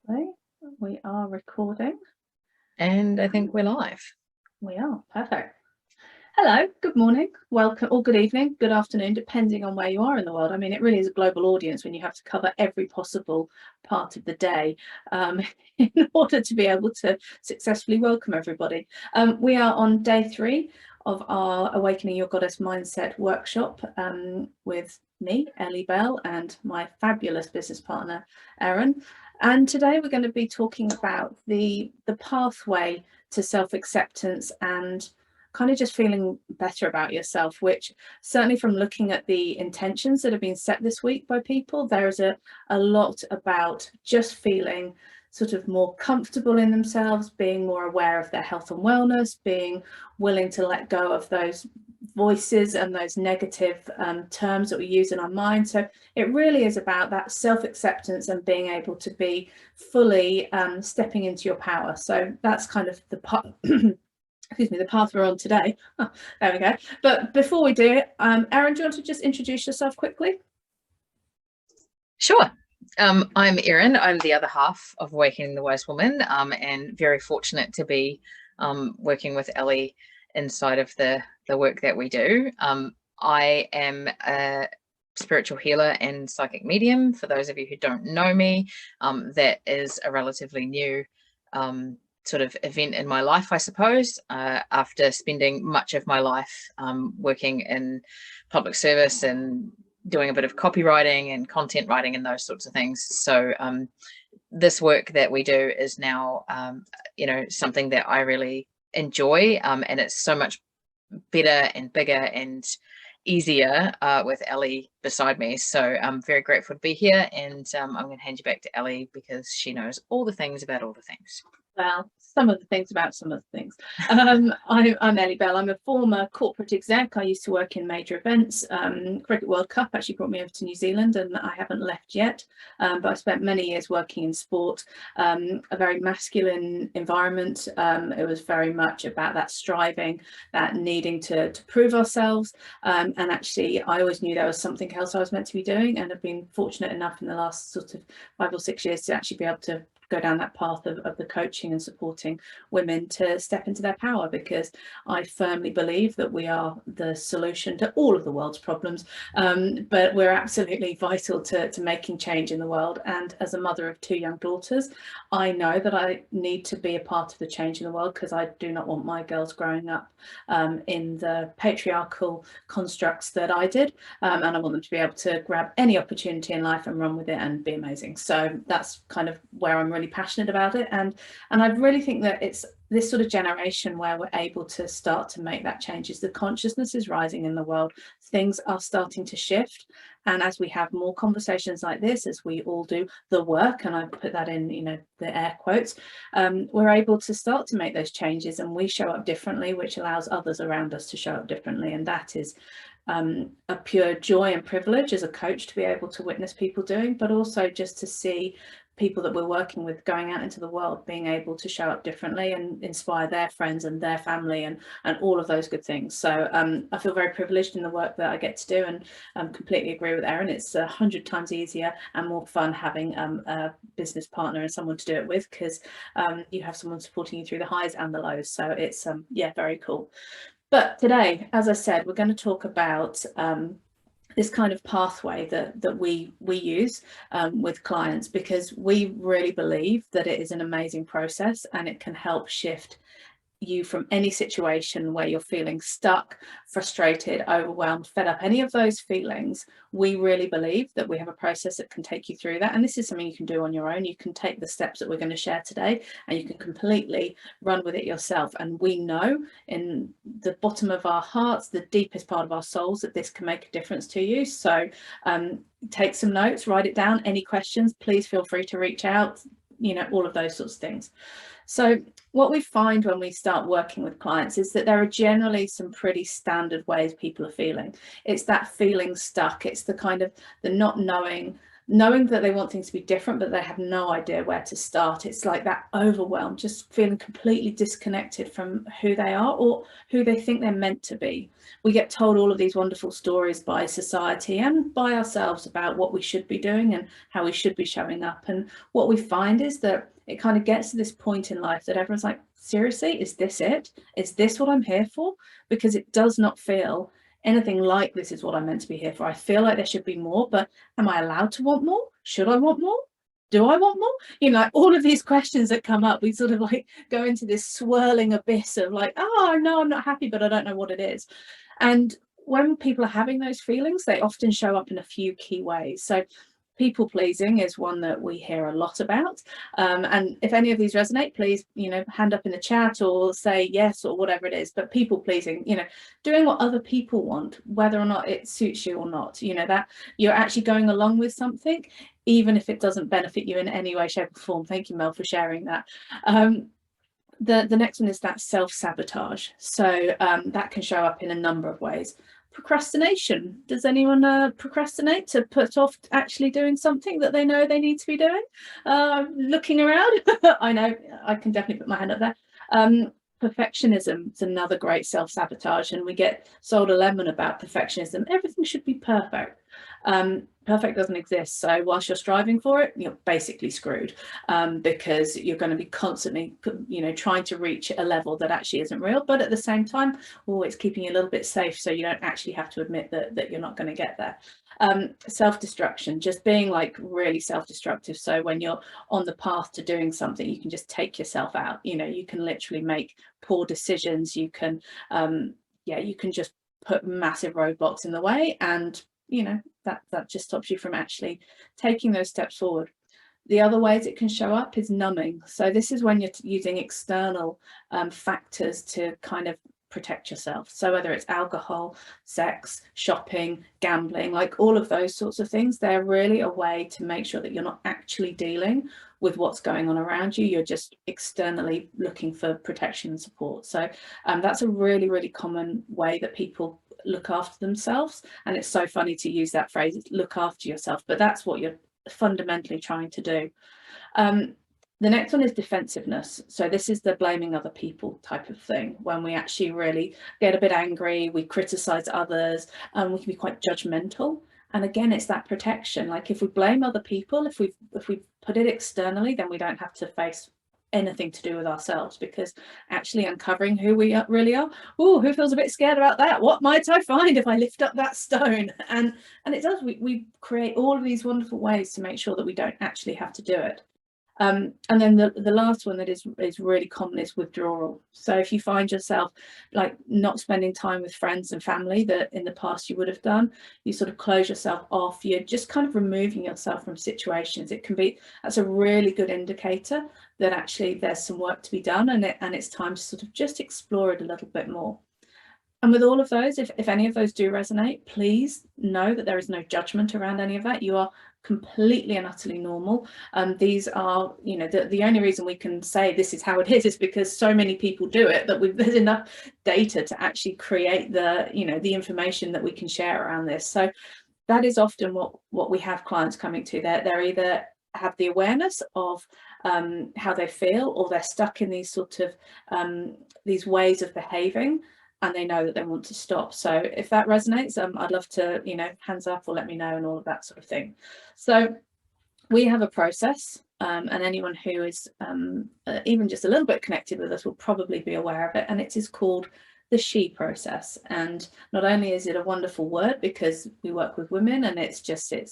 Lovely. We are recording. And I think we're live. We are. Perfect. Hello, good morning, welcome, or good evening, good afternoon, depending on where you are in the world. I mean, it really is a global audience when you have to cover every possible part of the day in order to be able to successfully welcome everybody. We are on day 3 of our Awakening Your Goddess Mindset workshop with me, Ellie Bell, and my fabulous business partner, Erin. And today we're going to be talking about the pathway to self-acceptance and kind of just feeling better about yourself, which certainly from looking at the intentions that have been set this week by people, there is a lot about just feeling sort of more comfortable in themselves, being more aware of their health and wellness, being willing to let go of those voices and those negative terms that we use in our mind. So it really is about that self-acceptance and being able to be fully stepping into your power. So that's kind of the part excuse me, the path we're on today. Oh, there we go. But before we do it, Erin, do you want to just introduce yourself quickly? Sure. I'm Erin. I'm the other half of Awakening the Wise Woman, and very fortunate to be working with Ellie inside of the work that we do. I am a spiritual healer and psychic medium. For those of you who don't know me, that is a relatively new sort of event in my life, I suppose, after spending much of my life working in public service and doing a bit of copywriting and content writing and those sorts of things. So this work that we do is now, something that I really enjoy, and it's so much better and bigger and easier with Ellie beside me. So I'm very grateful to be here, and I'm going to hand you back to Ellie because she knows all the things about all the things. Well, some of the things about some of the things. I'm Ellie Bell. I'm a former corporate exec. I used to work in major events. Cricket World Cup actually brought me over to New Zealand, and I haven't left yet. But I spent many years working in sport, a very masculine environment. It was very much about that striving, that needing to prove ourselves. And actually, I always knew there was something else I was meant to be doing, and I've been fortunate enough in the last sort of 5 or 6 years to actually be able to go down that path of the coaching and supporting women to step into their power, because I firmly believe that we are the solution to all of the world's problems, but we're absolutely vital to making change in the world. And as a mother of 2 young daughters, I know that I need to be a part of the change in the world, because I do not want my girls growing up in the patriarchal constructs that I did, and I want them to be able to grab any opportunity in life and run with it and be amazing. So that's kind of where I'm really passionate about it, and I really think that it's this sort of generation where we're able to start to make that change. As the consciousness is rising in the world, things are starting to shift, and as we have more conversations like this, as we all do the work, and I put that in the air quotes, we're able to start to make those changes, and we show up differently, which allows others around us to show up differently. And that is a pure joy and privilege as a coach to be able to witness people doing, but also just to see people that we're working with going out into the world being able to show up differently and inspire their friends and their family and all of those good things. So I feel very privileged in the work that I get to do, and completely agree with Erin. It's 100 times easier and more fun having a business partner and someone to do it with, because you have someone supporting you through the highs and the lows. So it's yeah, very cool. But today, as I said, we're going to talk about this kind of pathway that we use with clients, because we really believe that it is an amazing process, and it can help shift you from any situation where you're feeling stuck, frustrated, overwhelmed, fed up, any of those feelings. We really believe that we have a process that can take you through that, and this is something you can do on your own. You can take the steps that we're going to share today, and you can completely run with it yourself. And we know in the bottom of our hearts, the deepest part of our souls, that this can make a difference to you. So take some notes, write it down. Any questions, please feel free to reach out, all of those sorts of things. So what we find when we start working with clients is that there are generally some pretty standard ways people are feeling. It's that feeling stuck. It's the kind of the not knowing knowing that they want things to be different, but they have no idea where to start. It's like that overwhelm, just feeling completely disconnected from who they are or who they think they're meant to be. We get told all of these wonderful stories by society and by ourselves about what we should be doing and how we should be showing up. And what we find is that it kind of gets to this point in life that everyone's like, seriously, is this it? Is this what I'm here for? Because it does not feel anything like this is what I'm meant to be here for. I feel like there should be more, but am I allowed to want more? Should I want more? Do I want more? You know, like all of these questions that come up, we sort of like go into this swirling abyss of like, oh no, I'm not happy, but I don't know what it is. And when people are having those feelings, they often show up in a few key ways. So people pleasing is one that we hear a lot about, and if any of these resonate, please, you know, hand up in the chat or say yes or whatever it is. But people pleasing, you know, doing what other people want, whether or not it suits you or not, you know, that you're actually going along with something even if it doesn't benefit you in any way, shape or form. Thank you, Mel, for sharing that. The next one is that self-sabotage. So that can show up in a number of ways. Procrastination. Does anyone procrastinate to put off actually doing something that they know they need to be doing? Looking around. I know I can definitely put my hand up there. Perfectionism is another great self-sabotage, and we get sold a lemon about perfectionism. Everything should be perfect. Perfect doesn't exist. So whilst you're striving for it, you're basically screwed, because you're going to be constantly, you know, trying to reach a level that actually isn't real. But at the same time, it's keeping you a little bit safe, so you don't actually have to admit that you're not going to get there. Self-destruction, just being like really self-destructive. So when you're on the path to doing something, you can just take yourself out. You know, you can literally make poor decisions. You can, you can just put massive roadblocks in the way, and you know, that just stops you from actually taking those steps forward. The other ways it can show up is numbing. So this is when you're using external factors to kind of protect yourself. So whether it's alcohol, sex, shopping, gambling, like all of those sorts of things, they're really a way to make sure that you're not actually dealing with what's going on around you. You're just externally looking for protection and support. So that's a really, really common way that people look after themselves. And it's so funny to use that phrase, look after yourself, but that's what you're fundamentally trying to do. The next one is defensiveness. So this is the blaming other people type of thing, when we actually really get a bit angry, we criticize others, and we can be quite judgmental. And again, it's that protection. Like if we blame other people, if we put it externally, then we don't have to face anything to do with ourselves, because actually uncovering who we really are, who feels a bit scared about that? What might I find if I lift up that stone? And it does, we create all of these wonderful ways to make sure that we don't actually have to do it. And then the last one that is really common is withdrawal. So if you find yourself like not spending time with friends and family that in the past you would have done, you sort of close yourself off, you're just kind of removing yourself from situations. It can be, that's a really good indicator that actually there's some work to be done, and it's time to sort of just explore it a little bit more. And with all of those, if any of those do resonate, please know that there is no judgment around any of that. You are completely and utterly normal. These are, you know, the only reason we can say this is how it is because so many people do it, that there's enough data to actually create the, you know, the information that we can share around this. So that is often what we have clients coming to. They're either have the awareness of how they feel, or they're stuck in these sort of these ways of behaving, and they know that they want to stop. So if that resonates, I'd love to, you know, hands up or let me know and all of that sort of thing. So we have a process, and anyone who is even just a little bit connected with us will probably be aware of it, and it is called the SHE process. And not only is it a wonderful word because we work with women, and it's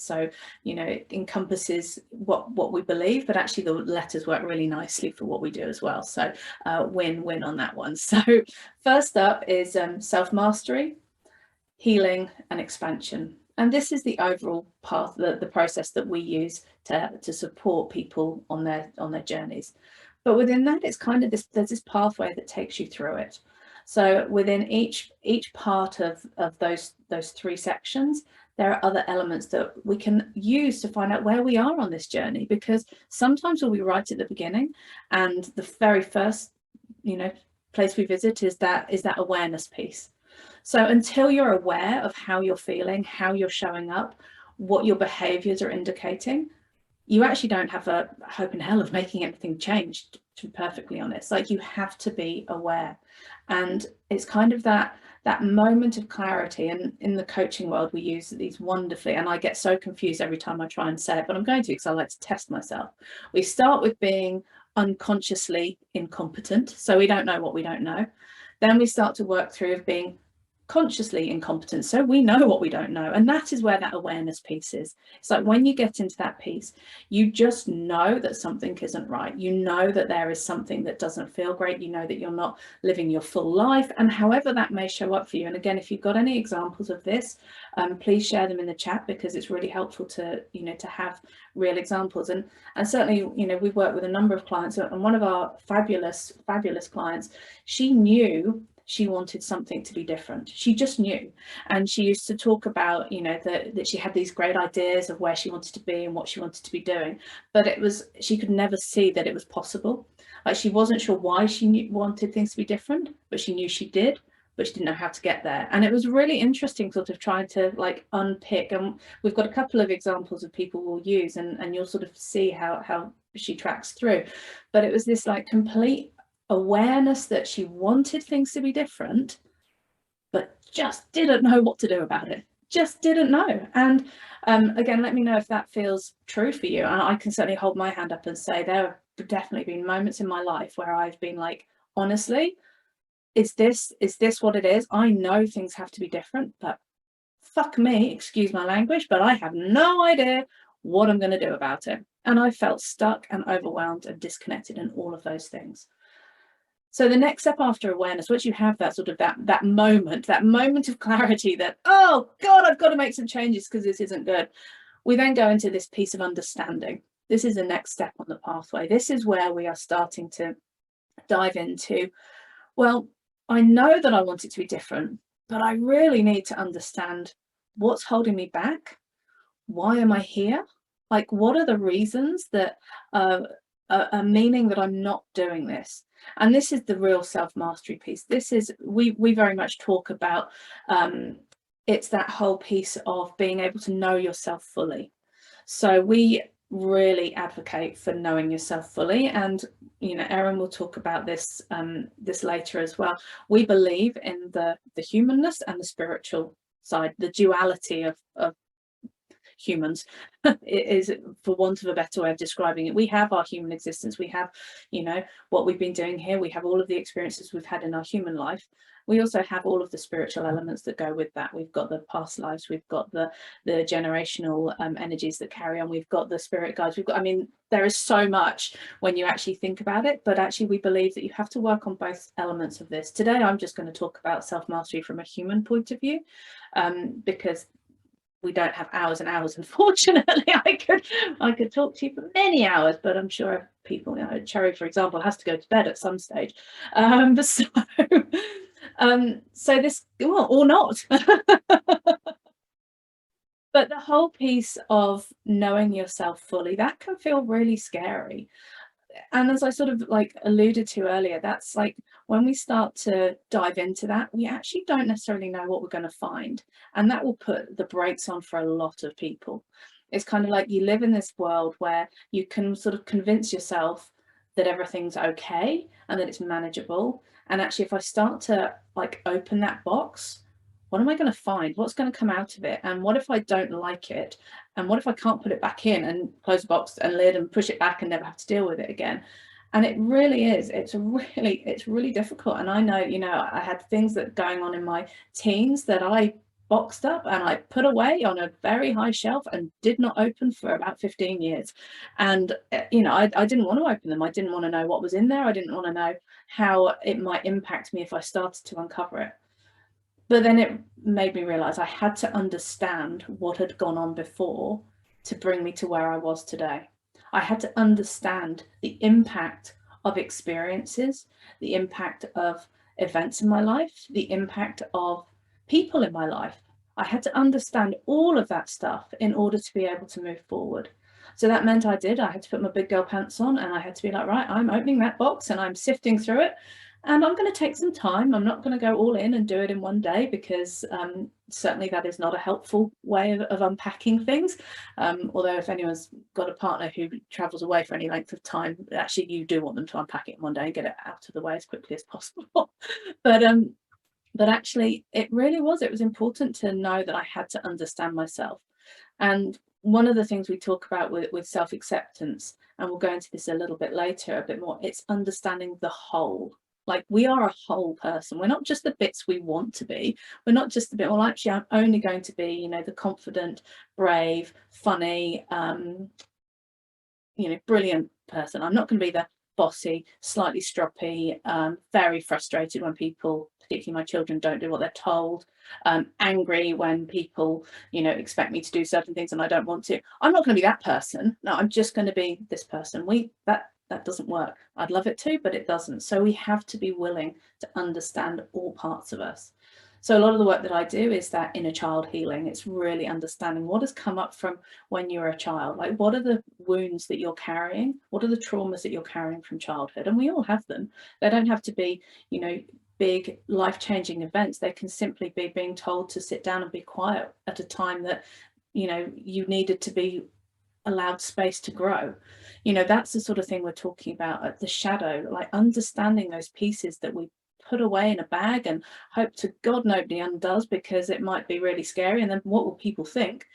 so, you know, it encompasses what we believe, but actually the letters work really nicely for what we do as well. So win-win on that one. So first up is self-mastery, healing and expansion. And this is the overall path, the process that we use to support people on their journeys. But within that, it's kind of there's this pathway that takes you through it. So within each part of those three sections, there are other elements that we can use to find out where we are on this journey, because sometimes we'll be right at the beginning, and the very first, you know, place we visit is that awareness piece. So until you're aware of how you're feeling, how you're showing up, what your behaviors are indicating, you actually don't have a hope in hell of making anything change, to be perfectly honest. Like, you have to be aware. And it's kind of that moment of clarity. And in the coaching world, we use these wonderfully, and I get so confused every time I try and say it, but I'm going to, because I like to test myself. We start with being unconsciously incompetent, so we don't know what we don't know. Then we start to work through of being consciously incompetent, so we know what we don't know. And that is where that awareness piece is. It's like, when you get into that piece, you just know that something isn't right. You know that there is something that doesn't feel great. You know that you're not living your full life, and however that may show up for you. And again, if you've got any examples of this, please share them in the chat, because it's really helpful to, you know, to have real examples. And certainly, you know, we've worked with a number of clients, and one of our fabulous clients, she knew she wanted something to be different. She just knew. And she used to talk about, you know, that she had these great ideas of where she wanted to be and what she wanted to be doing, but she could never see that it was possible. Like, she wasn't sure why she wanted things to be different, but she knew she did, but she didn't know how to get there. And it was really interesting sort of trying to like unpick, and we've got a couple of examples of people we'll use, and you'll sort of see how she tracks through. But it was this like complete awareness that she wanted things to be different, but just didn't know what to do about it. Just didn't know. And again, let me know if that feels true for you. And I can certainly hold my hand up and say there have definitely been moments in my life where I've been like, honestly, is this what it is? I know things have to be different, but fuck me, excuse my language, but I have no idea what I'm going to do about it. And I felt stuck and overwhelmed and disconnected and all of those things. So the next step after awareness, once you have that sort of that moment of clarity that, oh God, I've got to make some changes because this isn't good, we then go into this piece of understanding. This is the next step on the pathway. This is where we are starting to dive into, well, I know that I want it to be different, but I really need to understand what's holding me back. Why am I here? Like, what are the reasons that are meaning that I'm not doing this? And this is the real self-mastery piece. This is, we very much talk about, it's that whole piece of being able to know yourself fully. So we really advocate for knowing yourself fully. And, you know, Erin will talk about this this later as well. We believe in the humanness and the spiritual side, the duality of humans. It is, for want of a better way of describing it. We have our human existence, we have, you know, what we've been doing here, we have all of the experiences we've had in our human life. We also have all of the spiritual elements that go with that. We've got the past lives, we've got the generational energies that carry on, we've got the spirit guides, we've got, I mean, there is so much when you actually think about it. But actually, we believe that you have to work on both elements of this. Today I'm just going to talk about self-mastery from a human point of view, because we don't have hours and hours, unfortunately. I could talk to you for many hours, but I'm sure people, you know, Cherry, for example, has to go to bed at some stage. So this, well, or not. But the whole piece of knowing yourself fully, that can feel really scary. And as I sort of like alluded to earlier, that's like when we start to dive into that, we actually don't necessarily know what we're going to find. And that will put the brakes on for a lot of people. It's kind of like you live in this world where you can sort of convince yourself that everything's okay and that it's manageable. And actually, if I start to like open that box, what am I going to find? What's going to come out of it? And what if I don't like it? And what if I can't put it back in and close the box and lid and push it back and never have to deal with it again? And it really is, it's really difficult. And I know, you know, I had things that going on in my teens that I boxed up and I put away on a very high shelf and did not open for about 15 years. And, you know, I didn't want to open them. I didn't want to know what was in there. I didn't want to know how it might impact me if I started to uncover it. But then it made me realize I had to understand what had gone on before to bring me to where I was today. I had to understand the impact of experiences, the impact of events in my life, the impact of people in my life. I had to understand all of that stuff in order to be able to move forward. So that meant I had to put my big girl pants on and I had to be like, right, I'm opening that box and I'm sifting through it. and I'm going to take some time. I'm not going to go all in and do it in one day, because certainly that is not a helpful way of unpacking things. Although if anyone's got a partner who travels away for any length of time, actually you do want them to unpack it in one day and get it out of the way as quickly as possible. But actually it was important to know that I had to understand myself. And one of the things we talk about with self-acceptance, and we'll go into this a little bit later, a bit more, it's understanding the whole. Like, we are a whole person. We're not just the bits we want to be. We're not just the bit, well, actually, I'm only going to be, you know, the confident, brave, funny, you know, brilliant person. I'm not going to be the bossy, slightly stroppy, very frustrated when people, particularly my children, don't do what they're told, angry when people, you know, expect me to do certain things and I don't want to. I'm not going to be that person. No, I'm just going to be this person. That doesn't work. I'd love it to, but it doesn't. So we have to be willing to understand all parts of us. So a lot of the work that I do is that inner child healing. It's really understanding what has come up from when you were a child. Like, what are the wounds that you're carrying? What are the traumas that you're carrying from childhood? And we all have them. They don't have to be, you know, big life-changing events. They can simply be being told to sit down and be quiet at a time that, you know, you needed to be allowed space to grow. You know, that's the sort of thing we're talking about at the shadow, like understanding those pieces that we put away in a bag and hope to God nobody undoes, because it might be really scary, and then what will people think?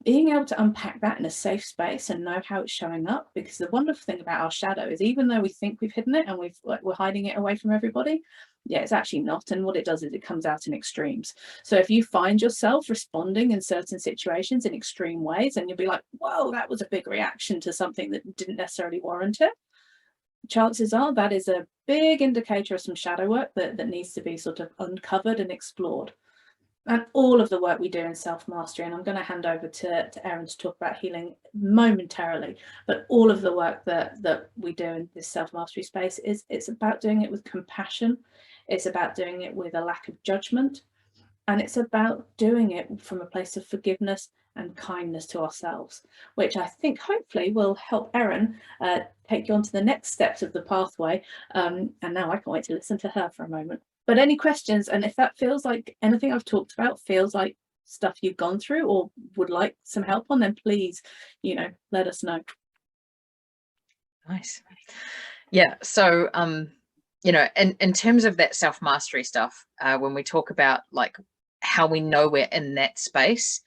Being able to unpack that in a safe space and know how it's showing up, because the wonderful thing about our shadow is, even though we think we've hidden it and we're hiding it away from everybody, yeah, it's actually not. And what it does is it comes out in extremes. So if you find yourself responding in certain situations in extreme ways, and you'll be like, whoa, that was a big reaction to something that didn't necessarily warrant it, chances are that is a big indicator of some shadow work that needs to be sort of uncovered and explored. And all of the work we do in self-mastery, and I'm going to hand over to Erin to talk about healing momentarily, but all of the work that we do in this self-mastery space it's about doing it with compassion. It's about doing it with a lack of judgment, and it's about doing it from a place of forgiveness and kindness to ourselves, which I think hopefully will help Erin take you on to the next steps of the pathway. And now I can't wait to listen to her for a moment. But any questions, and if that feels like anything I've talked about feels like stuff you've gone through or would like some help on, then please, you know, let us know. Nice. Yeah. So, you know, in terms of that self-mastery stuff, when we talk about like how we know we're in that space,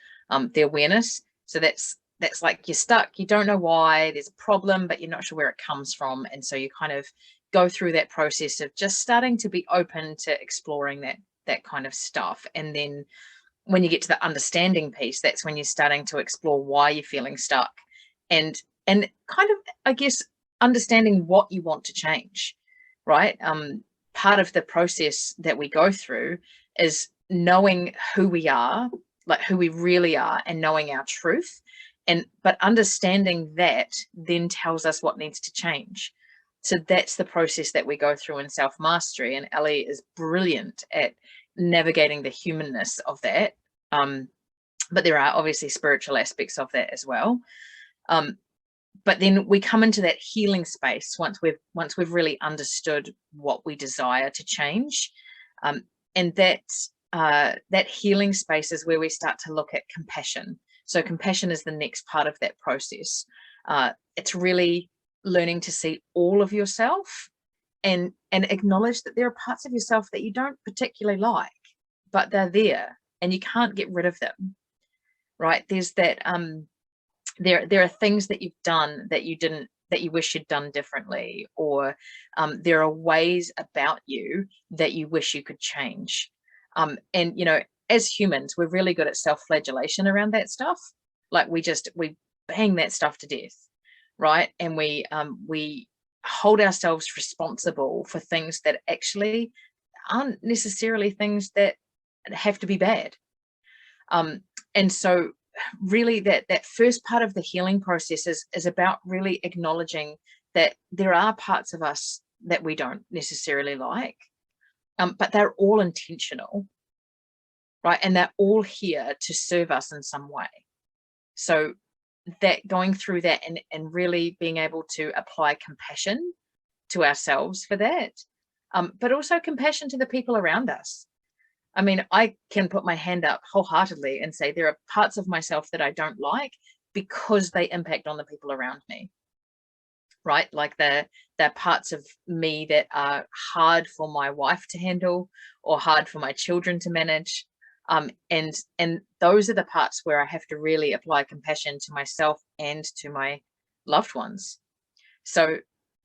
the awareness. So that's like you're stuck, you don't know why, there's a problem, but you're not sure where it comes from. And so you kind of go through that process of just starting to be open to exploring that kind of stuff. And then when you get to the understanding piece, that's when you're starting to explore why you're feeling stuck, and kind of, I guess, understanding what you want to change, right? Part of the process that we go through is knowing who we are, like who we really are, and knowing our truth. But understanding that then tells us what needs to change. So that's the process that we go through in self-mastery, and Ellie is brilliant at navigating the humanness of that. But there are obviously spiritual aspects of that as well. But then we come into that healing space once we've really understood what we desire to change, and that healing space is where we start to look at compassion. So compassion is the next part of that process. It's really learning to see all of yourself and acknowledge that there are parts of yourself that you don't particularly like, but they're there and you can't get rid of them, right? There's that there are things that you've done that you wish you'd done differently, or there are ways about you that you wish you could change. And you know, as humans, we're really good at self-flagellation around that stuff. Like we bang that stuff to death, right? And we hold ourselves responsible for things that actually aren't necessarily things that have to be bad. And so really that first part of the healing process is about really acknowledging that there are parts of us that we don't necessarily like, but they're all intentional, right? And they're all here to serve us in some way. So that going through that and really being able to apply compassion to ourselves for that, but also compassion to the people around us. I mean, I can put my hand up wholeheartedly and say there are parts of myself that I don't like because they impact on the people around me, right? Like they're parts of me that are hard for my wife to handle or hard for my children to manage. And those are the parts where I have to really apply compassion to myself and to my loved ones. So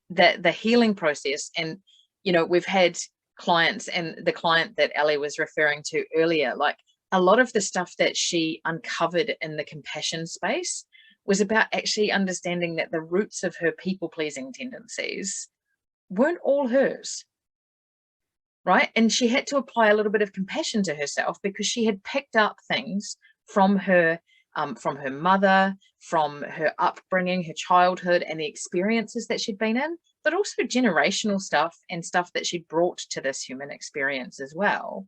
the healing process, and we've had clients, and the client that Ellie was referring to earlier, like a lot of the stuff that she uncovered in the compassion space was about actually understanding that the roots of her people-pleasing tendencies weren't all hers, right? And she had to apply a little bit of compassion to herself because she had picked up things from her mother, from her upbringing, her childhood, and the experiences that she'd been in, but also generational stuff and stuff that she brought to this human experience as well.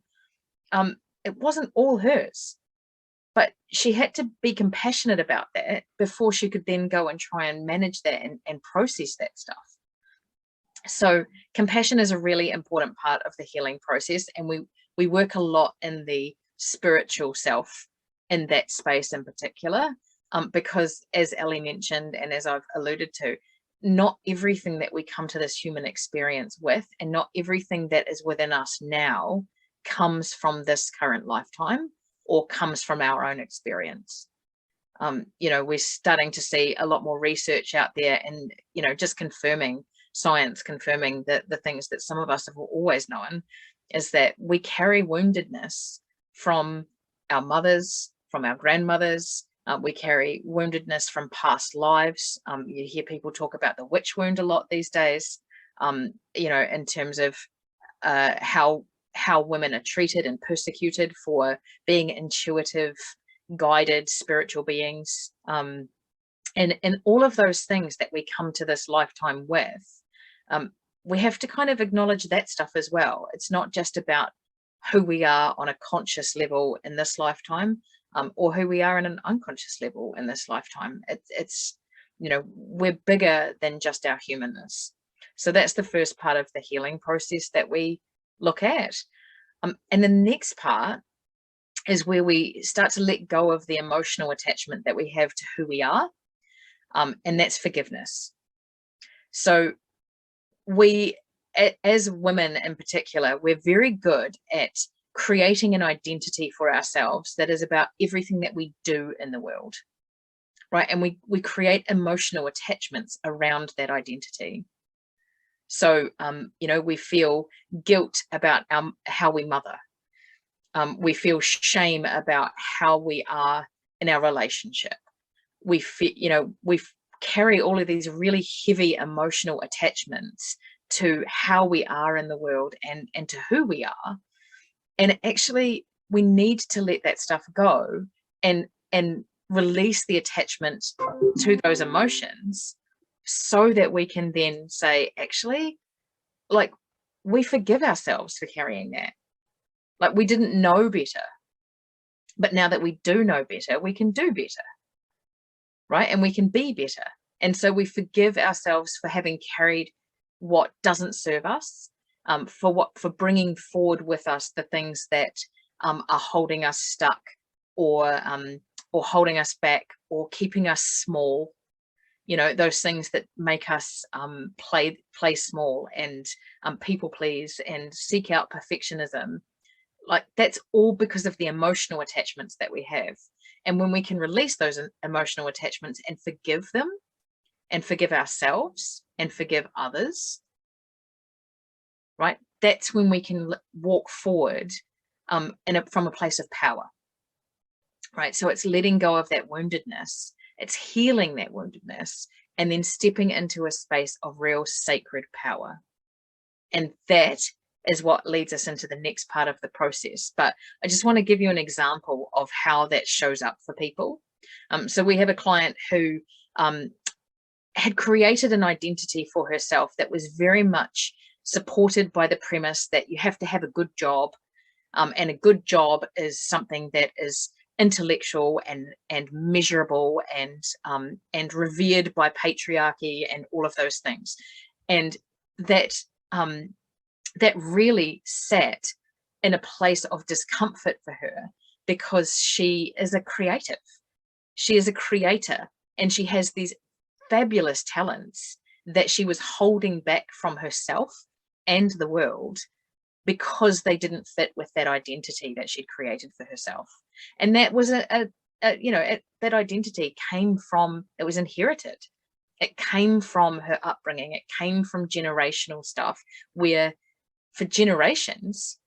It wasn't all hers, but she had to be compassionate about that before she could then go and try and manage that and process that stuff. So compassion is a really important part of the healing process, and we work a lot in the spiritual self in that space in particular, because as Ellie mentioned, and as I've alluded to, not everything that we come to this human experience with, and not everything that is within us now, comes from this current lifetime or comes from our own experience. We're starting to see a lot more research out there, and just science confirming that the things that some of us have always known is that we carry woundedness from our mothers, from our grandmothers. We carry woundedness from past lives. You hear people talk about the witch wound a lot these days, in terms of how women are treated and persecuted for being intuitive, guided spiritual beings. And all of those things that we come to this lifetime with, we have to kind of acknowledge that stuff as well. It's not just about who we are on a conscious level in this lifetime, or who we are in an unconscious level in this lifetime. It's we're bigger than just our humanness. So that's the first part of the healing process that we look at. And the next part is where we start to let go of the emotional attachment that we have to who we are, and that's forgiveness. So we, as women in particular, we're very good at creating an identity for ourselves that is about everything that we do in the world, right? And we create emotional attachments around that identity. So, we feel guilt about how we mother. We feel shame about how we are in our relationship. We feel, we carry all of these really heavy emotional attachments to how we are in the world and to who we are. And actually, we need to let that stuff go and release the attachment to those emotions, so that we can then say, actually, like, we forgive ourselves for carrying that. Like, we didn't know better, but now that we do know better, we can do better, right? And we can be better. And so we forgive ourselves for having carried what doesn't serve us, for bringing forward with us the things that are holding us stuck, or holding us back, or keeping us small. Those things that make us play small and people please and seek out perfectionism. Like, that's all because of the emotional attachments that we have. And when we can release those emotional attachments and forgive them, and forgive ourselves and forgive others, right? That's when we can walk forward from a place of power, right? So it's letting go of that woundedness, it's healing that woundedness, and then stepping into a space of real sacred power. And that is what leads us into the next part of the process. But I just want to give you an example of how that shows up for people. So we have a client who had created an identity for herself that was very much supported by the premise that you have to have a good job, and a good job is something that is intellectual and measurable and revered by patriarchy and all of those things. And that that really sat in a place of discomfort for her, because she is a creative. She is a creator, and she has these fabulous talents that she was holding back from herself and the world because they didn't fit with that identity that she'd created for herself. And that was that identity came from, it was inherited. It came from her upbringing. It came from generational stuff, where for generations,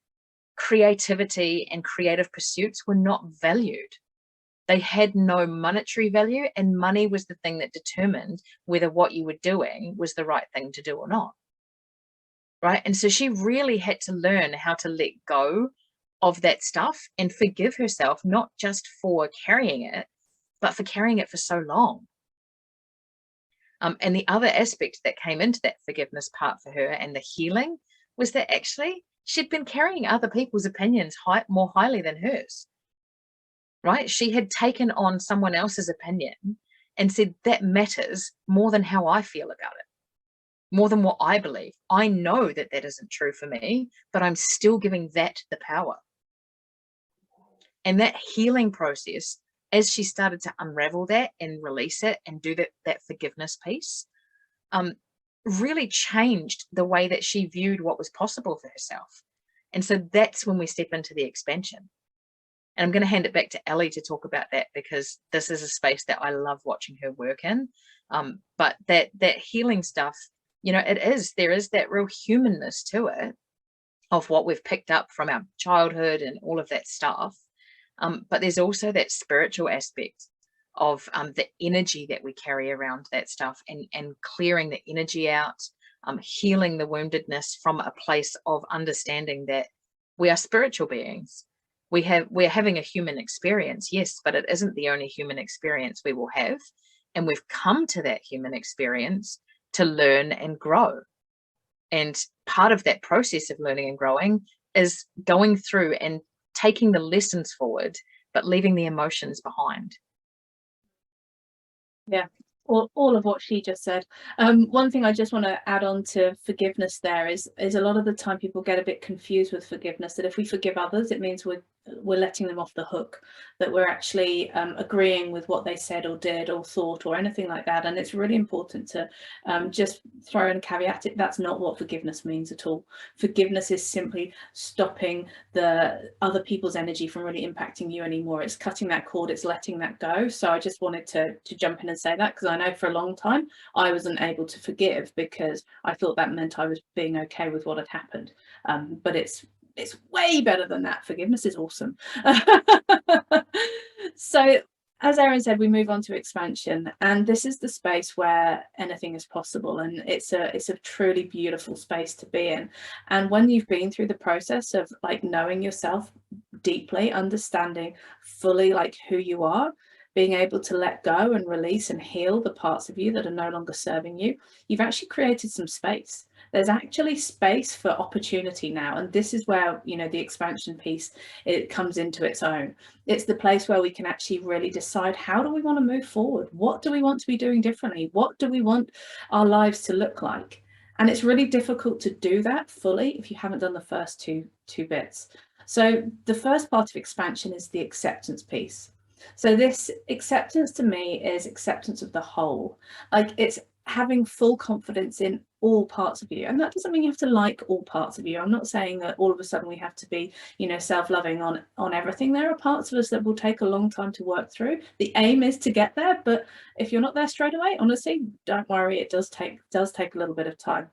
creativity and creative pursuits were not valued. They had no monetary value, and money was the thing that determined whether what you were doing was the right thing to do or not. Right. And so she really had to learn how to let go of that stuff and forgive herself, not just for carrying it, but for carrying it for so long. And the other aspect that came into that forgiveness part for her and the healing was that actually she'd been carrying other people's opinions more highly than hers. Right? She had taken on someone else's opinion and said, that matters more than how I feel about it, more than what I believe. I know that that isn't true for me, but I'm still giving that the power. And that healing process, as she started to unravel that and release it and do that forgiveness piece, really changed the way that she viewed what was possible for herself. And so that's when we step into the expansion. And I'm going to hand it back to Ellie to talk about that, because this is a space that I love watching her work in. But that healing stuff, there is that real humanness to it, of what we've picked up from our childhood and all of that stuff. But there's also that spiritual aspect of the energy that we carry around that stuff, and clearing the energy out, healing the woundedness from a place of understanding that we are spiritual beings. We're having a human experience, yes, but it isn't the only human experience we will have. And we've come to that human experience to learn and grow. And part of that process of learning and growing is going through and taking the lessons forward, but leaving the emotions behind. Yeah, all of what she just said. One thing I just want to add on to forgiveness there is a lot of the time people get a bit confused with forgiveness, that if we forgive others, it means we're letting them off the hook, that we're actually agreeing with what they said or did or thought or anything like that. And it's really important to just throw in a caveat. That's not what forgiveness means at all. Forgiveness is simply stopping the other people's energy from really impacting you anymore. It's cutting that cord, it's letting that go. So I just wanted to jump in and say that, because I know for a long time I wasn't able to forgive because I thought that meant I was being okay with what had happened. But it's way better than that. Forgiveness is awesome. So as Erin said, we move on to expansion, and this is the space where anything is possible, and it's a truly beautiful space to be in. And when you've been through the process of like knowing yourself deeply, understanding fully like who you are, being able to let go and release and heal the parts of you that are no longer serving you, you've actually created some space. There's actually space for opportunity now. And this is where, the expansion piece, it comes into its own. It's the place where we can actually really decide, how do we want to move forward? What do we want to be doing differently? What do we want our lives to look like? And it's really difficult to do that fully if you haven't done the first two bits. So the first part of expansion is the acceptance piece. So this acceptance to me is acceptance of the whole. Like, it's having full confidence in all parts of you. And that doesn't mean you have to like all parts of you. I'm not saying that all of a sudden we have to be, self-loving on everything. There are parts of us that will take a long time to work through. The aim is to get there, but if you're not there straight away, honestly, don't worry, it does take a little bit of time.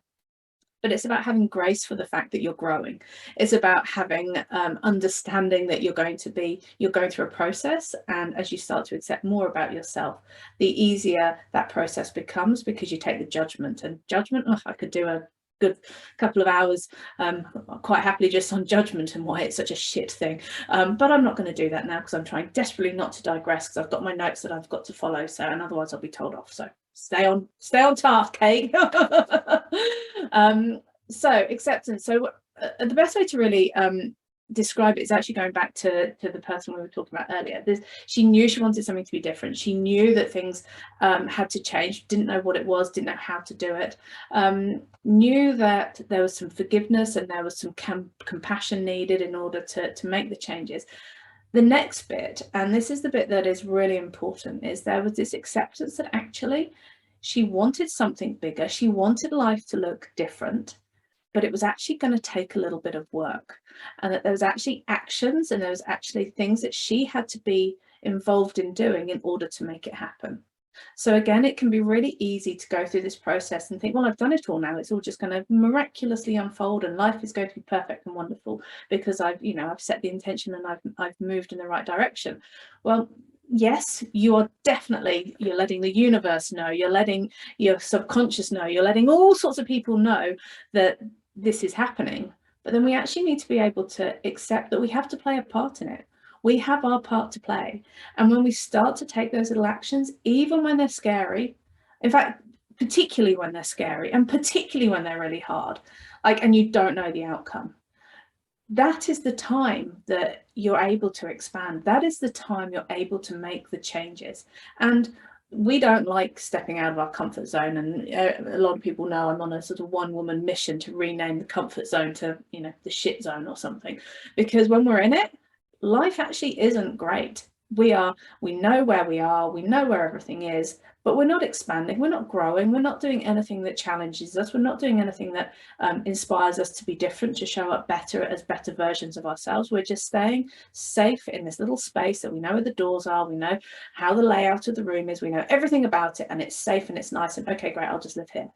But it's about having grace for the fact that you're growing. It's about having understanding that you're going through a process, and as you start to accept more about yourself, the easier that process becomes, because you take the judgment. And judgment, I could do a good couple of hours quite happily just on judgment and why it's such a shit thing, but I'm not going to do that now, because I'm trying desperately not to digress, because I've got my notes that I've got to follow, and otherwise I'll be told off. So stay on task, Kate. So acceptance. So the best way to really describe it, it's actually going back to the person we were talking about earlier. She knew she wanted something to be different. She knew that things had to change, didn't know what it was, didn't know how to do it, knew that there was some forgiveness and there was some compassion needed in order to make the changes. The next bit, and this is the bit that is really important, is there was this acceptance that actually she wanted something bigger. She wanted life to look different, but it was actually going to take a little bit of work, and that there was actually actions and there was actually things that she had to be involved in doing in order to make it happen. So again, it can be really easy to go through this process and think, well, I've done it all now, it's all just going to miraculously unfold and life is going to be perfect and wonderful because I've set the intention and I've moved in the right direction. Well, yes, you're letting the universe know, you're letting your subconscious know, you're letting all sorts of people know that this is happening. But then we actually need to be able to accept that we have to play a part in it. We have our part to play. And when we start to take those little actions, even when they're scary, in fact, particularly when they're scary and particularly when they're really hard, and you don't know the outcome, that is the time that you're able to expand. That is the time you're able to make the changes. And we don't like stepping out of our comfort zone. And a lot of people know I'm on a sort of one-woman mission to rename the comfort zone to, the shit zone or something. Because when we're in it, life actually isn't great. We know where we are, we know where everything is, but we're not expanding, we're not growing, we're not doing anything that challenges us, we're not doing anything that inspires us to be different, to show up better as better versions of ourselves. We're just staying safe in this little space that we know where the doors are, we know how the layout of the room is, we know everything about it, and it's safe and it's nice and okay, great, I'll just live here.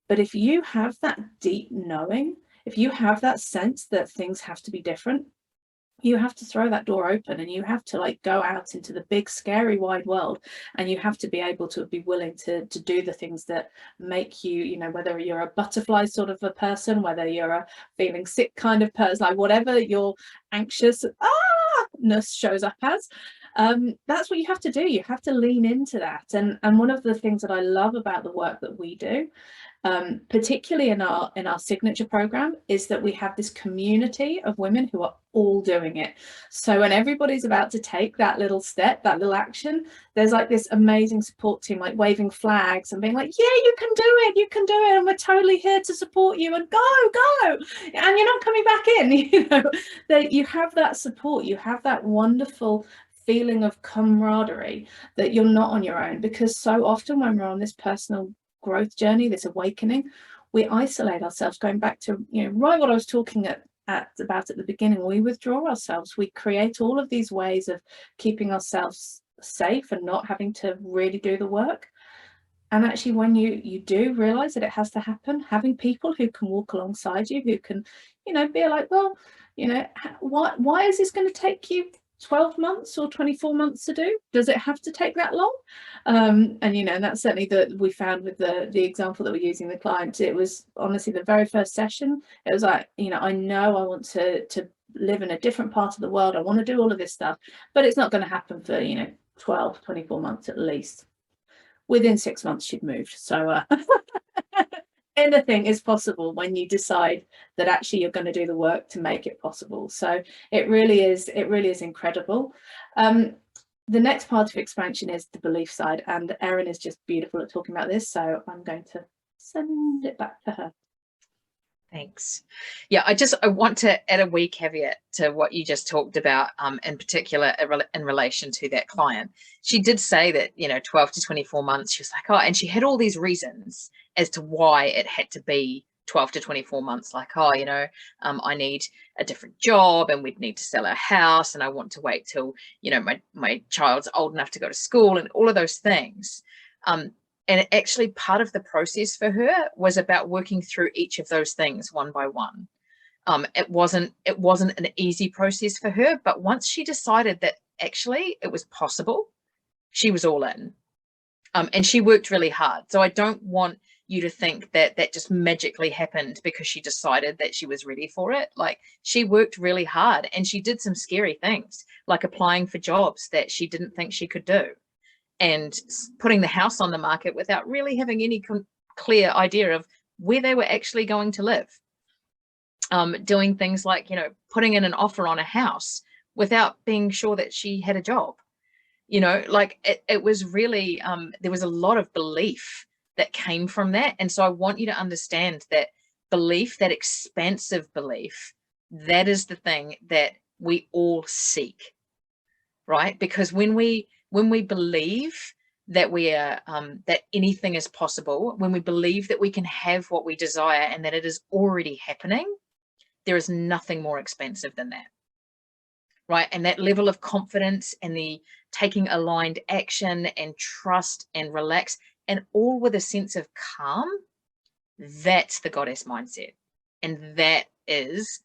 But if you have that deep knowing, if you have that sense that things have to be different, you have to throw that door open and you have to go out into the big scary wide world, and you have to be able to be willing to do the things that make you, whether you're a butterfly sort of a person, whether you're a feeling sick kind of person, whatever your anxiousness shows up as, that's what you have to do. You have to lean into that. And one of the things that I love about the work that we do, particularly in our signature program, is that we have this community of women who are all doing it. So when everybody's about to take that little step, that little action, there's this amazing support team waving flags and being yeah, you can do it, and we're totally here to support you, and go, and you're not coming back in. That you have that support, you have that wonderful feeling of camaraderie, that you're not on your own. Because so often when we're on this personal growth journey, this awakening, we isolate ourselves, going back to right what I was talking about at the beginning. We withdraw ourselves, we create all of these ways of keeping ourselves safe and not having to really do the work. And actually, when you do realize that it has to happen, having people who can walk alongside you, who can be well, why is this going to take you 12 months or 24 months to do? Does it have to take that long? And that's certainly that we found with the example that we're using the client. It was honestly the very first session, it was I know I want to live in a different part of the world, I want to do all of this stuff, but it's not going to happen for 12, 24 months at least. Within 6 months she'd moved. So anything is possible when you decide that actually you're going to do the work to make it possible. So it really is incredible. The next part of expansion is the belief side, and Erin is just beautiful at talking about this, so I'm going to send it back to her. Thanks. Yeah, I want to add a wee caveat to what you just talked about, in particular in relation to that client. She did say that 12 to 24 months. She was and she had all these reasons as to why it had to be 12 to 24 months. I need a different job, and we'd need to sell our house, and I want to wait till my child's old enough to go to school, and all of those things. And actually part of the process for her was about working through each of those things one by one. It wasn't an easy process for her, but once she decided that actually it was possible, she was all in. And she worked really hard. So I don't want you to think that that just magically happened because she decided that she was ready for it. She worked really hard, and she did some scary things, like applying for jobs that she didn't think she could do, and putting the house on the market without really having any clear idea of where they were actually going to live. doing things like, putting in an offer on a house without being sure that she had a job. Like it was really, there was a lot of belief that came from that. And so I want you to understand that belief, that expansive belief, that is the thing that we all seek, right? Because when we believe that we are, that anything is possible, when we believe that we can have what we desire and that it is already happening, there is nothing more expansive than that, right? And that level of confidence and the taking aligned action and trust and relax, and all with a sense of calm, that's the goddess mindset. And that is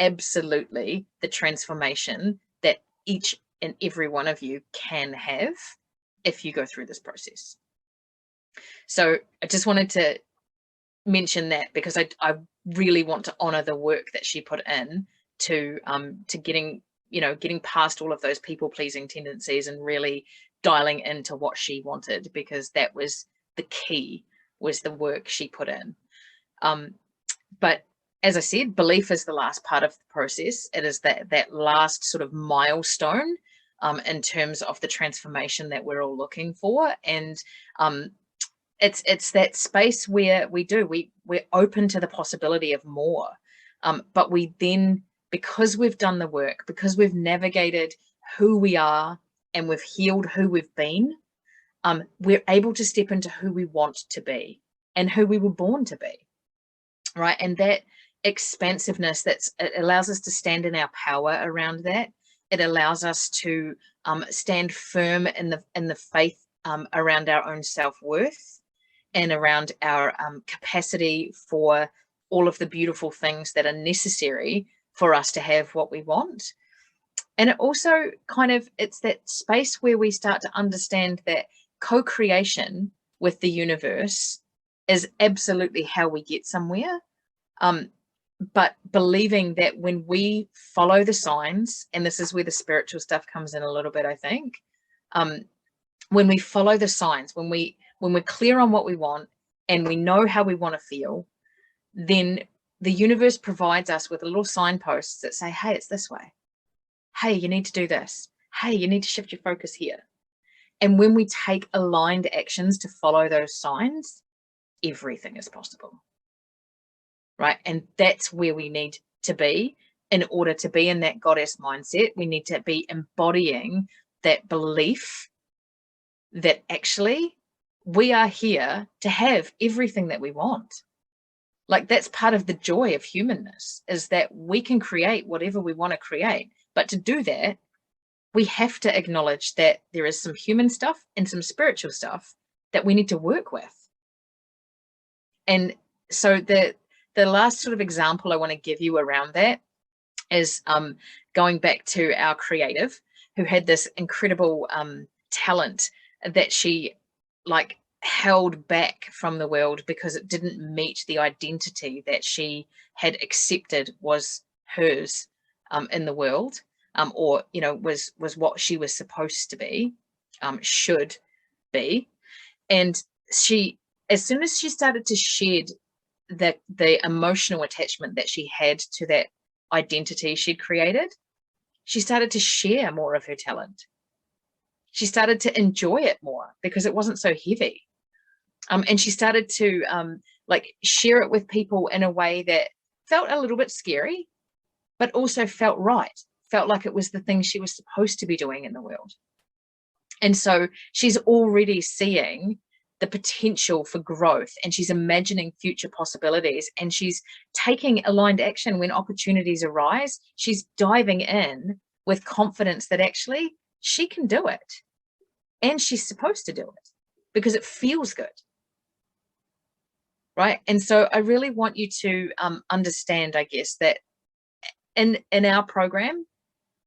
absolutely the transformation that each and every one of you can have if you go through this process. So I just wanted to mention that, because I really want to honor the work that she put in to getting past all of those people pleasing tendencies and really dialing into what she wanted, because that was the key, was the work she put in. But as I said, belief is the last part of the process. It is that last sort of milestone in terms of the transformation that we're all looking for. And it's that space where we're open to the possibility of more. But we then, because we've done the work, because we've navigated who we are and we've healed who we've been, we're able to step into who we want to be and who we were born to be, right? And that expansiveness, it allows us to stand in our power around that. It allows us to stand firm in the faith around our own self-worth and around our capacity for all of the beautiful things that are necessary for us to have what we want. And it also it's that space where we start to understand that co-creation with the universe is absolutely how we get somewhere. But believing that when we follow the signs, and this is where the spiritual stuff comes in a little bit, I think, when we follow the signs, when we're clear on what we want and we know how we want to feel, then the universe provides us with little signposts that say, hey, it's this way. Hey, you need to do this. Hey, you need to shift your focus here. And when we take aligned actions to follow those signs, everything is possible, right? And that's where we need to be in order to be in that goddess mindset. We need to be embodying that belief that actually we are here to have everything that we want. Like, that's part of the joy of humanness, is that we can create whatever we want to create. But to do that, we have to acknowledge that there is some human stuff and some spiritual stuff that we need to work with. And so the last sort of example I want to give you around that is going back to our creative, who had this incredible talent that she held back from the world because it didn't meet the identity that she had accepted was hers in the world, or was what she was supposed to be, should be. And she, as soon as she started to shed the emotional attachment that she had to that identity she'd created, she started to share more of her talent. She started to enjoy it more because it wasn't so heavy. And she started to share it with people in a way that felt a little bit scary, but also felt right, felt like it was the thing she was supposed to be doing in the world. And so she's already seeing the potential for growth, and she's imagining future possibilities, and she's taking aligned action when opportunities arise. She's diving in with confidence that actually she can do it, and she's supposed to do it because it feels good. Right. And so I really want you to understand, I guess, that in our program,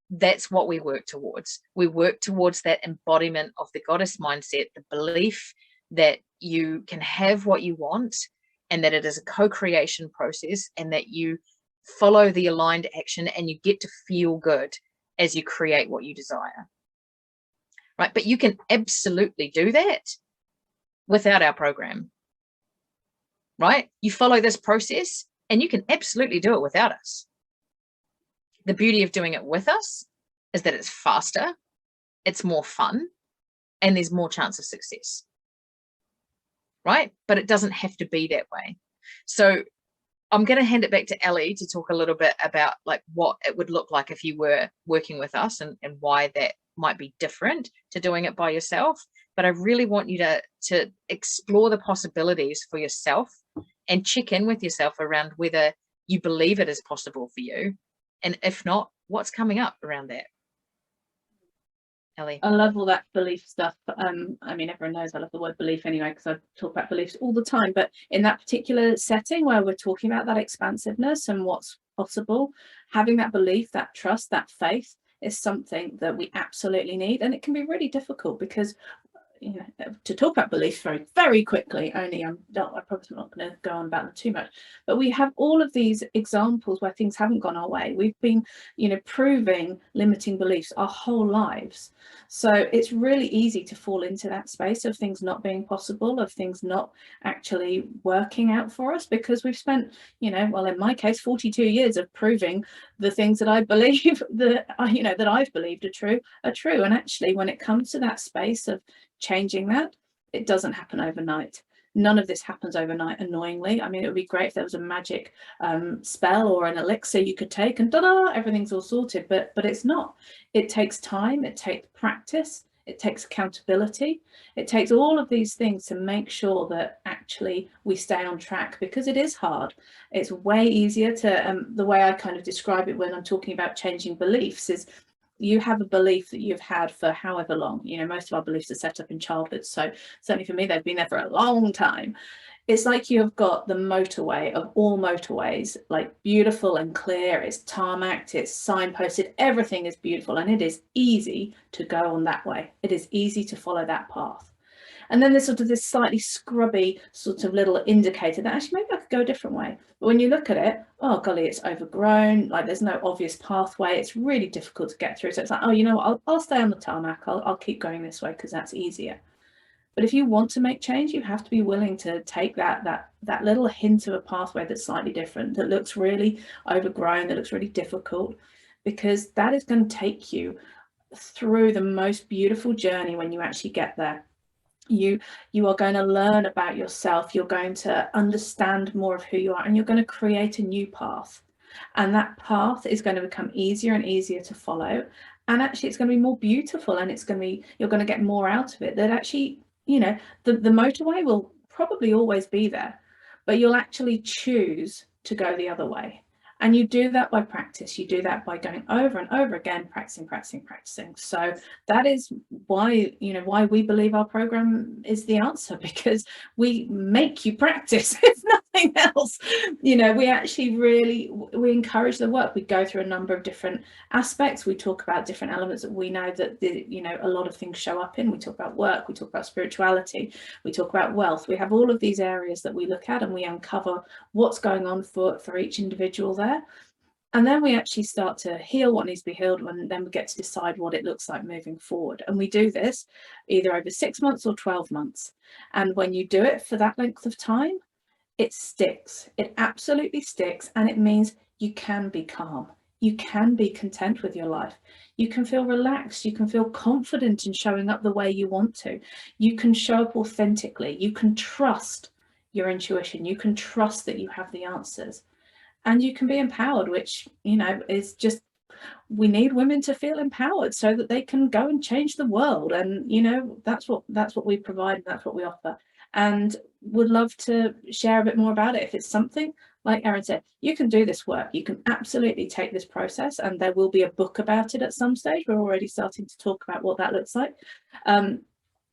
that's what we work towards. We work towards that embodiment of the goddess mindset, the belief that you can have what you want, and that it is a co-creation process, and that you follow the aligned action and you get to feel good as you create what you desire. Right. But you can absolutely do that without our program. Right? You follow this process And you can absolutely do it without us. The beauty of doing it with us is that it's faster, it's more fun, and there's more chance of success, right? But it doesn't have to be that way. So I'm going to hand it back to Ellie to talk a little bit about like what it would look like if you were working with us, and why that might be different to doing it by yourself. But I really want you to explore the possibilities for yourself and check in with yourself around whether you believe it is possible for you. And if not, what's coming up around that? Ellie. I love all that belief stuff. I mean, everyone knows I love the word belief anyway, because I talk about beliefs all the time. But in that particular setting where we're talking about that expansiveness and what's possible, having that belief, that trust, that faith is something that we absolutely need. And it can be really difficult because, you know, to talk about beliefs very, very quickly, only I'm probably not going to go on about them too much, but we have all of these examples where things haven't gone our way. We've been, you know, proving limiting beliefs our whole lives. So it's really easy to fall into that space of things not being possible, of things not actually working out for us, because we've spent, you know, well, in my case, 42 years of proving the things that I believe that you know, that I've believed are true. And actually, when it comes to that space of changing that, it doesn't happen overnight. None of this happens overnight, annoyingly. I mean, it would be great if there was a magic spell or an elixir you could take and ta-da, everything's all sorted, but it's not. It takes time, it takes practice, it takes accountability, it takes all of these things to make sure that actually we stay on track, because it is hard. It's way easier to, the way I kind of describe it when I'm talking about changing beliefs is, you have a belief that you've had for however long. You know, most of our beliefs are set up in childhood, so certainly for me they've been there for a long time. It's like you have got the motorway of all motorways, like beautiful and clear, it's tarmacked, it's signposted, everything is beautiful, and it is easy to go on that way. It is easy to follow that path. And then there's sort of this slightly scrubby sort of little indicator that actually maybe I could go a different way. But when you look at it, oh golly, it's overgrown, like there's no obvious pathway, it's really difficult to get through. So it's like, oh, you know what, I'll stay on the tarmac, I'll keep going this way because that's easier. But if you want to make change, you have to be willing to take that little hint of a pathway that's slightly different, that looks really overgrown, that looks really difficult, because that is going to take you through the most beautiful journey when you actually get there. You are going to learn about yourself, you're going to understand more of who you are, and you're going to create a new path. And that path is going to become easier and easier to follow. And actually it's going to be more beautiful, and it's going to be, you're going to get more out of it. That actually, you know, the motorway will probably always be there, but you'll actually choose to go the other way. And you do that by practice. You do that by going over and over again, practicing. So that is why, you know, why we believe our program is the answer, because we make you practice, if nothing else. You know, we actually we encourage the work. We go through a number of different aspects. We talk about different elements that we know that you know, a lot of things show up in. We talk about work, we talk about spirituality, we talk about wealth. We have all of these areas that we look at, and we uncover what's going on for each individual there. And then we actually start to heal what needs to be healed, and then we get to decide what it looks like moving forward. And we do this either over 6 months or 12 months. And when you do it for that length of time, it sticks. It absolutely sticks. And it means you can be calm. You can be content with your life. You can feel relaxed. You can feel confident in showing up the way you want to. You can show up authentically. You can trust your intuition. You can trust that you have the answers. And you can be empowered, which, you know, is just, we need women to feel empowered so that they can go and change the world. And, you know, that's what we provide, and that's what we offer. And would love to share a bit more about it. If it's something, like Erin said, you can do this work, you can absolutely take this process, and there will be a book about it at some stage. We're already starting to talk about what that looks like.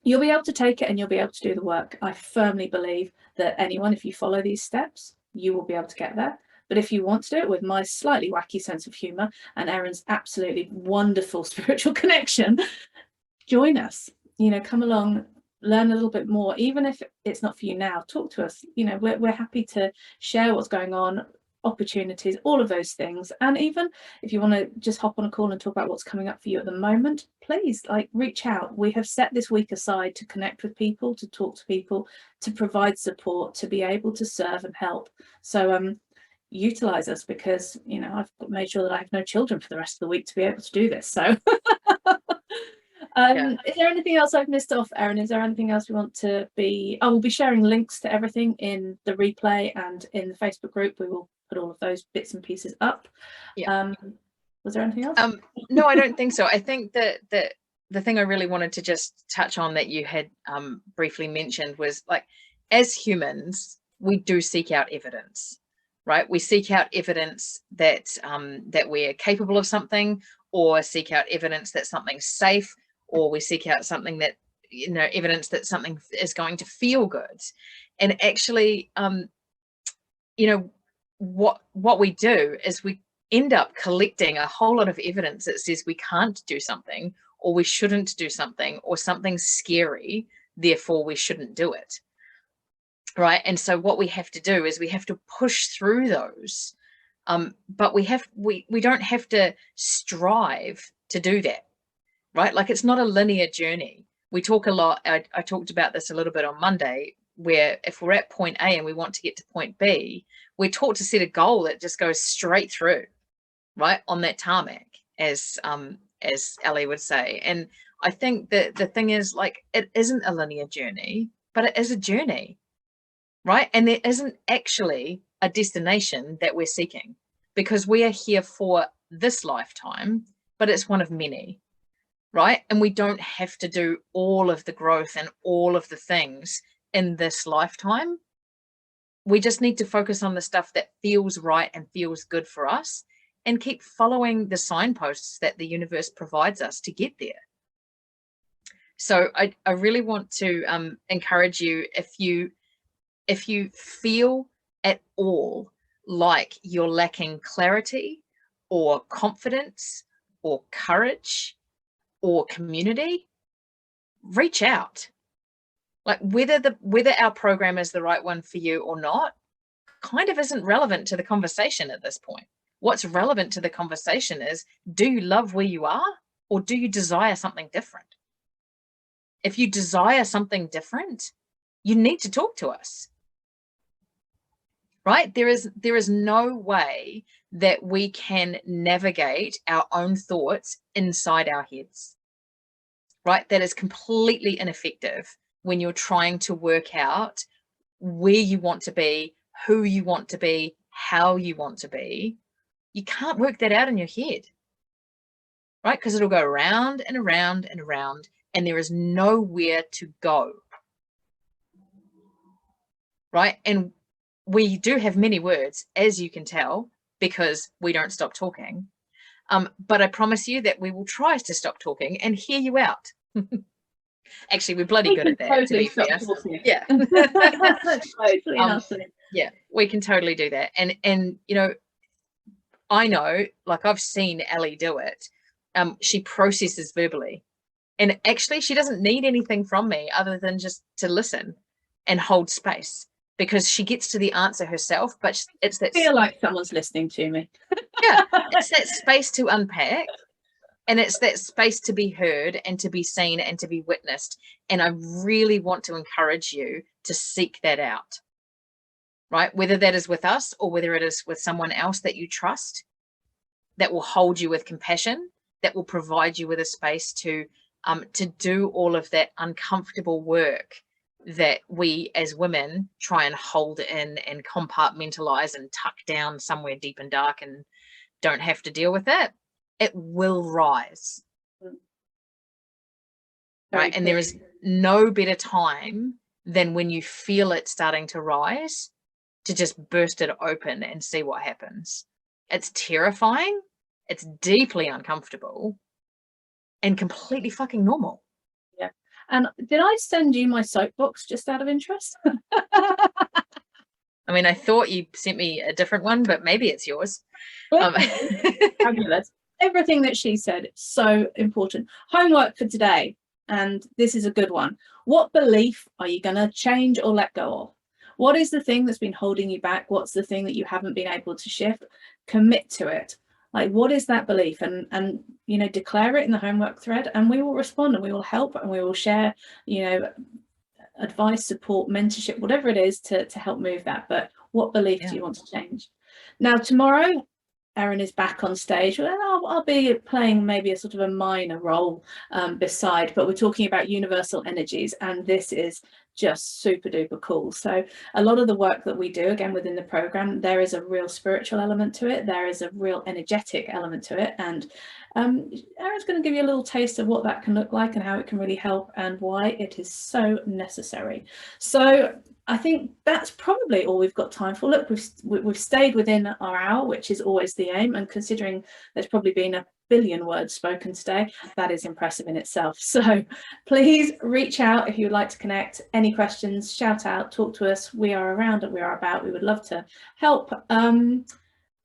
You'll be able to take it and you'll be able to do the work. I firmly believe that anyone, if you follow these steps, you will be able to get there. But if you want to do it with my slightly wacky sense of humour and Erin's absolutely wonderful spiritual connection, join us. You know, come along, learn a little bit more. Even if it's not for you now, talk to us. You know, we're happy to share what's going on, opportunities, all of those things. And even if you want to just hop on a call and talk about what's coming up for you at the moment, please, like, reach out. We have set this week aside to connect with people, to talk to people, to provide support, to be able to serve and help. So utilize us, because I've made sure that I have no children for the rest of the week to be able to do this. So is there anything else I've missed off, Erin? Is there anything else we want to be? We'll be sharing links to everything in the replay and in the Facebook group. We will put all of those bits and pieces up. Was there anything else? No, I don't think so. I think that the thing I really wanted to just touch on that you had briefly mentioned was, like, as humans, we do seek out evidence, right? We seek out evidence that that we're capable of something, or seek out evidence that something's safe, or we seek out something that, evidence that something is going to feel good. And actually, what we do is we end up collecting a whole lot of evidence that says we can't do something, or we shouldn't do something, or something's scary, therefore we shouldn't do it. Right. And so what we have to do is we have to push through those. But we don't have to strive to do that. Right. Like, it's not a linear journey. We talk a lot. I talked about this a little bit on Monday, where if we're at point A and we want to get to point B, we're taught to set a goal that just goes straight through, right, on that tarmac, as Ellie would say. And I think that the thing is, like, it isn't a linear journey, but it is a journey, right? And there isn't actually a destination that we're seeking, because we are here for this lifetime, but it's one of many, right? And we don't have to do all of the growth and all of the things in this lifetime. We just need to focus on the stuff that feels right and feels good for us, and keep following the signposts that the universe provides us to get there. So I really want to encourage you, if you feel at all like you're lacking clarity or confidence or courage or community, reach out. Like, whether our program is the right one for you or not kind of isn't relevant to the conversation at this point. What's relevant to the conversation is, do you love where you are, or do you desire something different? If you desire something different, you need to talk to us. Right? There is no way that we can navigate our own thoughts inside our heads. Right? That is completely ineffective when you're trying to work out where you want to be, who you want to be, how you want to be. You can't work that out in your head, right? Because it'll go around and around and around, and there is nowhere to go, right? And we do have many words, as you can tell, because we don't stop talking. But I promise you that we will try to stop talking and hear you out. Actually, we're bloody good at that, totally, to be fair. Yeah. Yeah, we can totally do that. And I know, like, I've seen Ellie do it. She processes verbally. And actually, she doesn't need anything from me other than just to listen and hold space, because she gets to the answer herself. But it's that, I feel like someone's listening to me. Yeah, it's that space to unpack. And it's that space to be heard and to be seen and to be witnessed. And I really want to encourage you to seek that out, right? Whether that is with us or whether it is with someone else that you trust, that will hold you with compassion, that will provide you with a space to do all of that uncomfortable work that we as women try and hold in and compartmentalize and tuck down somewhere deep and dark and don't have to deal with that. It will rise. Right? And there is no better time than when you feel it starting to rise, to just burst it open and see what happens. It's terrifying. It's deeply uncomfortable and completely fucking normal. Yeah. And did I send you my soapbox just out of interest? I mean, I thought you sent me a different one, but maybe it's yours. Fabulous. Everything that she said, so important. Homework for today, and this is a good one. What belief are you going to change or let go of? What is the thing that's been holding you back? What's the thing that you haven't been able to shift? Commit to it. Like, what is that belief? And declare it in the homework thread, and we will respond, and we will help, and we will share, advice, support, mentorship, whatever it is to help move that. But what belief do you want to change? Now tomorrow, Erin is back on stage, and I'll be playing maybe a sort of a minor role beside, but we're talking about universal energies, and this is just super duper cool. So a lot of the work that we do, again, within the program, there is a real spiritual element to it, there is a real energetic element to it, and Erin's going to give you a little taste of what that can look like and how it can really help and why it is so necessary. So I think that's probably all we've got time for. Look, we've stayed within our hour, which is always the aim, and considering there's probably been a billion words spoken today, that is impressive in itself. So please reach out if you would like to connect. Any questions, shout out, talk to us. We are around and we are about. We would love to help.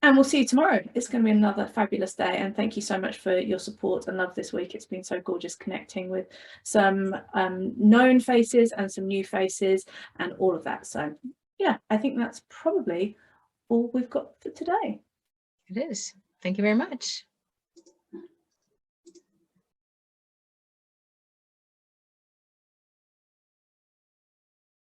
And we'll see you tomorrow. It's going to be another fabulous day. And thank you so much for your support and love this week. It's been so gorgeous connecting with some known faces and some new faces and all of that. So yeah, I think that's probably all we've got for today. It is. Thank you very much.